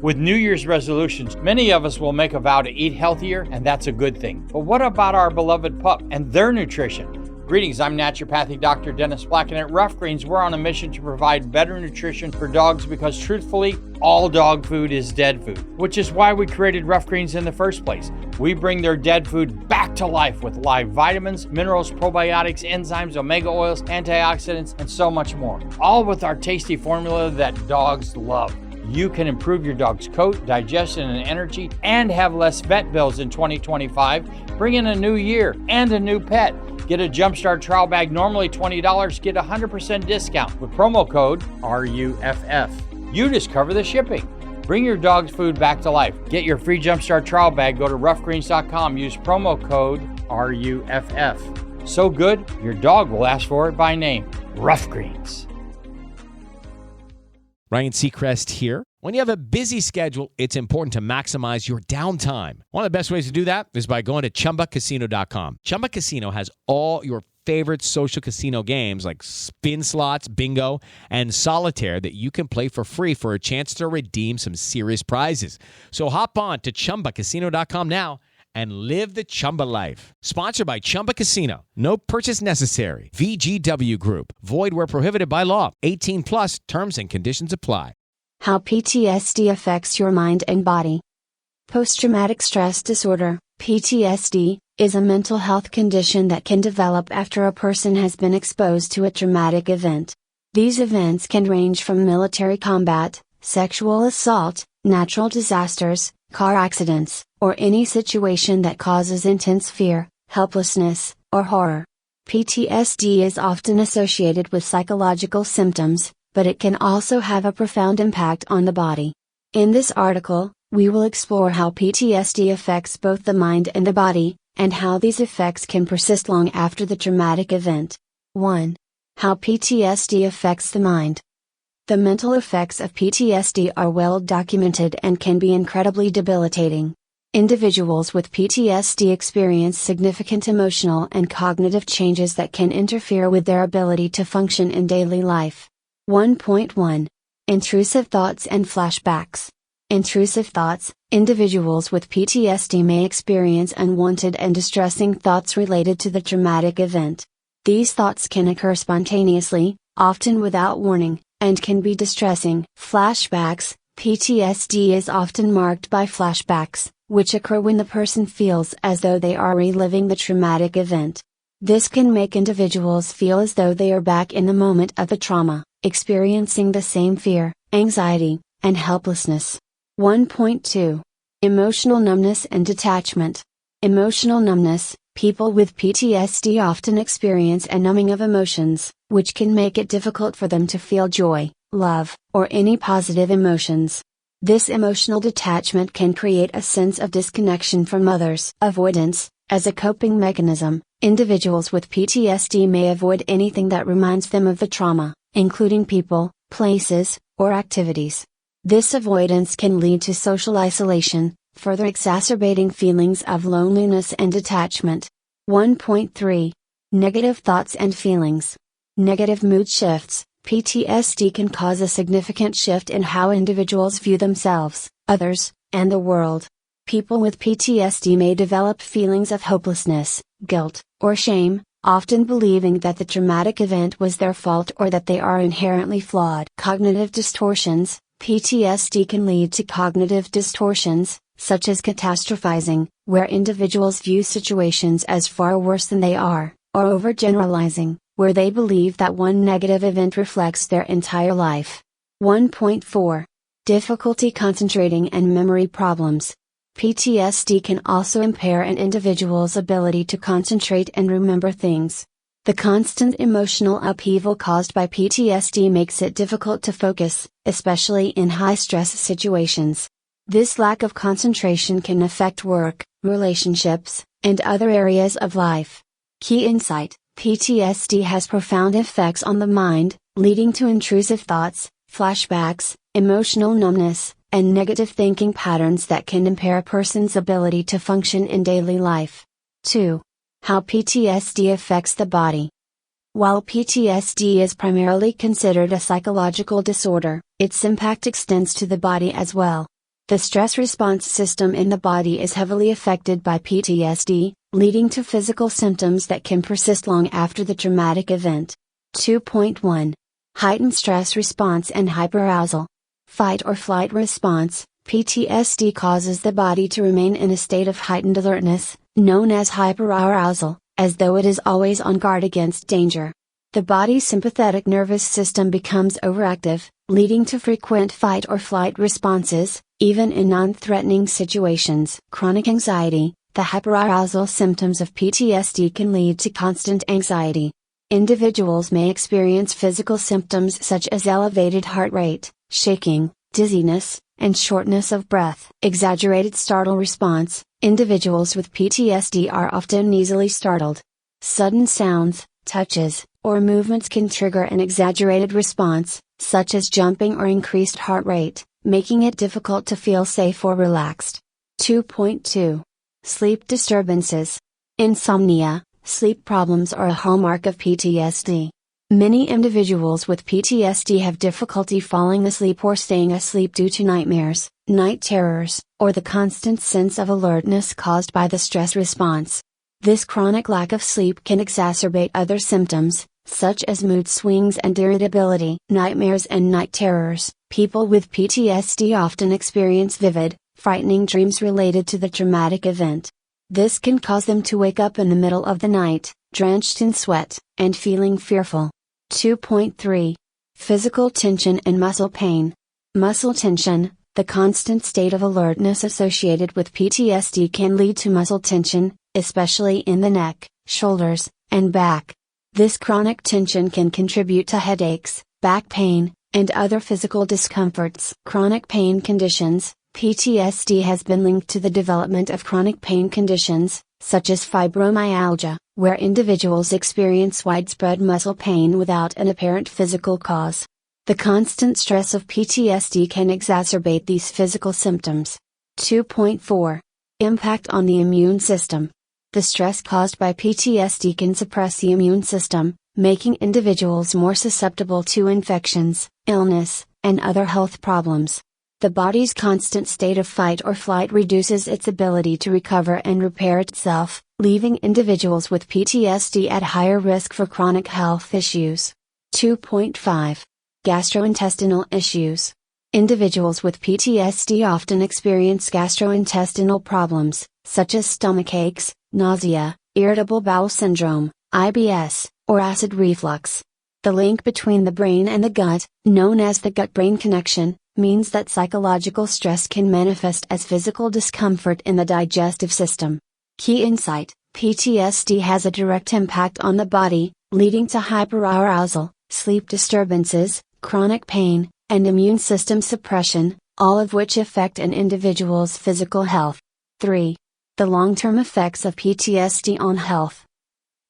With New Year's resolutions, many of us will make a vow to eat healthier, and that's a good thing. But what about our beloved pup and their nutrition? Greetings, I'm naturopathic Dr. Dennis Black, and at Rough Greens, we're on a mission to provide better nutrition for dogs because, truthfully, all dog food is dead food, which is why we created Rough Greens in the first place. We bring their dead food back to life with live vitamins, minerals, probiotics, enzymes, omega oils, antioxidants, and so much more, all with our tasty formula that dogs love. You can improve your dog's coat, digestion, and energy, and have less vet bills in 2025. Bring in a new year and a new pet. Get a Jumpstart trial bag, normally $20. Get a 100% discount with promo code RUFF. You just cover the shipping. Bring your dog's food back to life. Get your free Jumpstart trial bag. Go to roughgreens.com. Use promo code RUFF. So good, your dog will ask for it by name. Rough Greens. Ryan Seacrest here. When you have a busy schedule, it's important to maximize your downtime. One of the best ways to do that is by going to ChumbaCasino.com. Chumba Casino has all your favorite social casino games like spin slots, bingo, and solitaire that you can play for free for a chance to redeem some serious prizes. So hop on to ChumbaCasino.com now and live the Chumba life. Sponsored by Chumba Casino. No purchase necessary. VGW Group. Void where prohibited by law. 18 plus terms and conditions apply. How PTSD affects your mind and body. Post-traumatic stress disorder, PTSD, is a mental health condition that can develop after a person has been exposed to a traumatic event. These events can range from military combat, sexual assault, natural disasters, car accidents, or any situation that causes intense fear, helplessness, or horror. PTSD is often associated with psychological symptoms, but it can also have a profound impact on the body. In this article, we will explore how PTSD affects both the mind and the body, and how these effects can persist long after the traumatic event. 1. How PTSD affects the mind. The mental effects of PTSD are well documented and can be incredibly debilitating. Individuals with PTSD experience significant emotional and cognitive changes that can interfere with their ability to function in daily life. 1.1. Intrusive thoughts and flashbacks. Intrusive thoughts. Individuals with PTSD may experience unwanted and distressing thoughts related to the traumatic event. These thoughts can occur spontaneously, often without warning, and can be distressing. Flashbacks. PTSD is often marked by flashbacks, which occur when the person feels as though they are reliving the traumatic event. This can make individuals feel as though they are back in the moment of the trauma, experiencing the same fear, anxiety, and helplessness. 1.2. Emotional numbness and detachment. Emotional numbness. People with PTSD often experience a numbing of emotions, which can make it difficult for them to feel joy, love, or any positive emotions. This emotional detachment can create a sense of disconnection from others. Avoidance. As a coping mechanism, individuals with PTSD may avoid anything that reminds them of the trauma, including people, places, or activities. This avoidance can lead to social isolation, further exacerbating feelings of loneliness and detachment. 1.3. Negative thoughts and feelings. Negative mood shifts. PTSD can cause a significant shift in how individuals view themselves, others, and the world. People with PTSD may develop feelings of hopelessness, guilt, or shame, often believing that the traumatic event was their fault or that they are inherently flawed. Cognitive distortions. PTSD can lead to cognitive distortions, such as catastrophizing, where individuals view situations as far worse than they are, or overgeneralizing, where they believe that one negative event reflects their entire life. 1.4. Difficulty concentrating and memory problems. PTSD can also impair an individual's ability to concentrate and remember things. The constant emotional upheaval caused by PTSD makes it difficult to focus, especially in high-stress situations. This lack of concentration can affect work, relationships, and other areas of life. Key insight: PTSD has profound effects on the mind, leading to intrusive thoughts, flashbacks, emotional numbness, and negative thinking patterns that can impair a person's ability to function in daily life. 2. How PTSD affects the body. While PTSD is primarily considered a psychological disorder, its impact extends to the body as well. The stress response system in the body is heavily affected by PTSD, leading to physical symptoms that can persist long after the traumatic event. 2.1. Heightened stress response and hyperarousal. Fight or flight response. PTSD causes the body to remain in a state of heightened alertness, known as hyperarousal, as though it is always on guard against danger. The body's sympathetic nervous system becomes overactive, leading to frequent fight or flight responses, even in non-threatening situations. Chronic anxiety. The hyperarousal symptoms of PTSD can lead to constant anxiety. Individuals may experience physical symptoms such as elevated heart rate, shaking, dizziness, and shortness of breath. Exaggerated startle response. Individuals with PTSD are often easily startled. Sudden sounds, touches, or movements can trigger an exaggerated response, such as jumping or increased heart rate, making it difficult to feel safe or relaxed. 2.2. Sleep disturbances. Insomnia. Sleep problems are a hallmark of PTSD. Many individuals with PTSD have difficulty falling asleep or staying asleep due to nightmares, night terrors, or the constant sense of alertness caused by the stress response. This chronic lack of sleep can exacerbate other symptoms, such as mood swings and irritability. Nightmares and night terrors. People with PTSD often experience vivid, frightening dreams related to the traumatic event. This can cause them to wake up in the middle of the night, drenched in sweat, and feeling fearful. 2.3. Physical tension and muscle pain. Muscle tension. The constant state of alertness associated with PTSD can lead to muscle tension, especially in the neck, shoulders, and back. This chronic tension can contribute to headaches, back pain, and other physical discomforts. Chronic pain conditions. PTSD has been linked to the development of chronic pain conditions, such as fibromyalgia, where individuals experience widespread muscle pain without an apparent physical cause. The constant stress of PTSD can exacerbate these physical symptoms. 2.4. Impact on the immune system. The stress caused by PTSD can suppress the immune system, making individuals more susceptible to infections, illness, and other health problems. The body's constant state of fight or flight reduces its ability to recover and repair itself, leaving individuals with PTSD at higher risk for chronic health issues. 2.5. Gastrointestinal issues. Individuals with PTSD often experience gastrointestinal problems, such as stomach aches, nausea, irritable bowel syndrome, IBS, or acid reflux. The link between the brain and the gut, known as the gut-brain connection, means that psychological stress can manifest as physical discomfort in the digestive system. Key insight: PTSD has a direct impact on the body, leading to hyperarousal, sleep disturbances, chronic pain, and immune system suppression, all of which affect an individual's physical health. 3. The long-term effects of PTSD on health.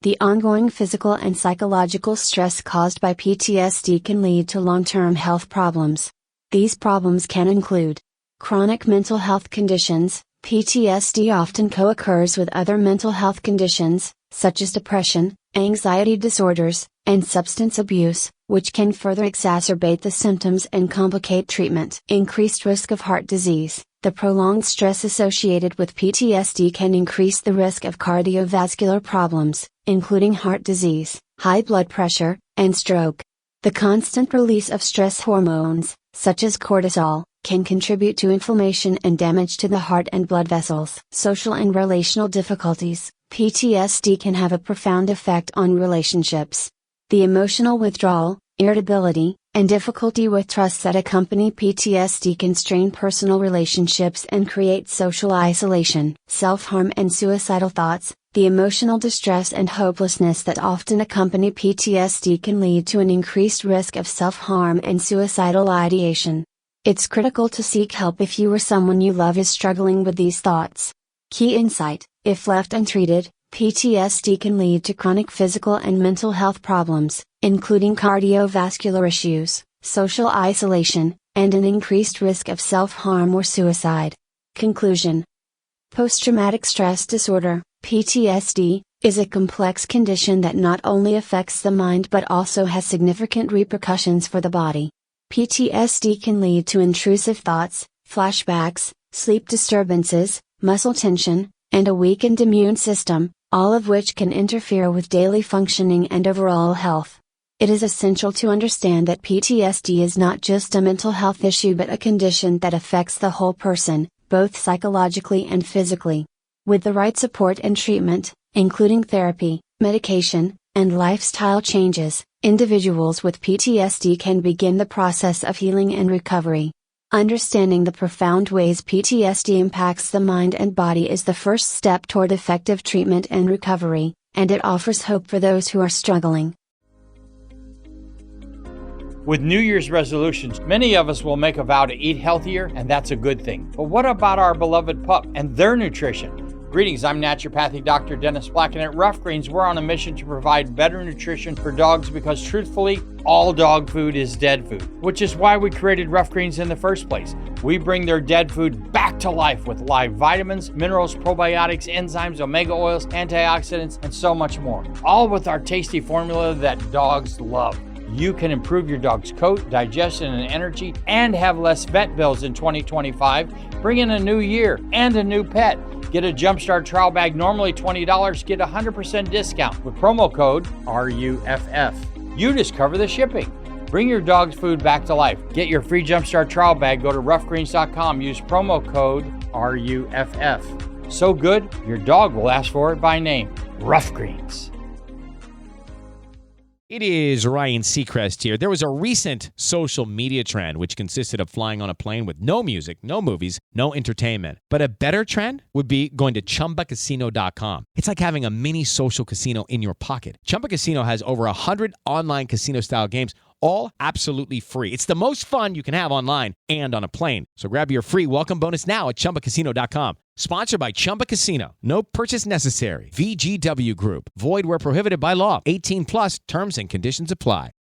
The ongoing physical and psychological stress caused by PTSD can lead to long-term health problems. These problems can include chronic mental health conditions. PTSD often co-occurs with other mental health conditions, such as depression, anxiety disorders, and substance abuse, which can further exacerbate the symptoms and complicate treatment. Increased risk of heart disease. The prolonged stress associated with PTSD can increase the risk of cardiovascular problems, including heart disease, high blood pressure, and stroke. The constant release of stress hormones, such as cortisol, can contribute to inflammation and damage to the heart and blood vessels. Social and relational difficulties. PTSD can have a profound effect on relationships. The emotional withdrawal, irritability, and difficulty with trust that accompany PTSD can strain personal relationships and create social isolation. Self-harm and suicidal thoughts. The emotional distress and hopelessness that often accompany PTSD can lead to an increased risk of self-harm and suicidal ideation. It's critical to seek help if you or someone you love is struggling with these thoughts. Key insight: if left untreated, PTSD can lead to chronic physical and mental health problems, including cardiovascular issues, social isolation, and an increased risk of self-harm or suicide. Conclusion: post-traumatic stress disorder, PTSD, is a complex condition that not only affects the mind but also has significant repercussions for the body. PTSD can lead to intrusive thoughts, flashbacks, sleep disturbances, muscle tension, and a weakened immune system, all of which can interfere with daily functioning and overall health. It is essential to understand that PTSD is not just a mental health issue but a condition that affects the whole person, both psychologically and physically. With the right support and treatment, including therapy, medication, and lifestyle changes, individuals with PTSD can begin the process of healing and recovery. Understanding the profound ways PTSD impacts the mind and body is the first step toward effective treatment and recovery, and it offers hope for those who are struggling. With New Year's resolutions, many of us will make a vow to eat healthier, and that's a good thing. But what about our beloved pup and their nutrition? Greetings, I'm naturopathic Dr. Dennis Black, and at Rough Greens, we're on a mission to provide better nutrition for dogs because, truthfully, all dog food is dead food, which is why we created Rough Greens in the first place. We bring their dead food back to life with live vitamins, minerals, probiotics, enzymes, omega oils, antioxidants, and so much more, all with our tasty formula that dogs love. You can improve your dog's coat, digestion, and energy, and have less vet bills in 2025. Bring in a new year and a new pet. Get a Jumpstart trial bag, normally $20, get a 100% discount with promo code RUFF. You just cover the shipping. Bring your dog's food back to life. Get your free Jumpstart trial bag, go to roughgreens.com, use promo code RUFF. So good, your dog will ask for it by name. Rough Greens. It is Ryan Seacrest here. There was a recent social media trend which consisted of flying on a plane with no music, no movies, no entertainment. But a better trend would be going to ChumbaCasino.com. It's like having a mini social casino in your pocket. Chumba Casino has over 100 online casino-style games, all absolutely free. It's the most fun you can have online and on a plane. So grab your free welcome bonus now at ChumbaCasino.com. Sponsored by Chumba Casino. No purchase necessary. VGW Group. Void where prohibited by law. 18 plus terms and conditions apply.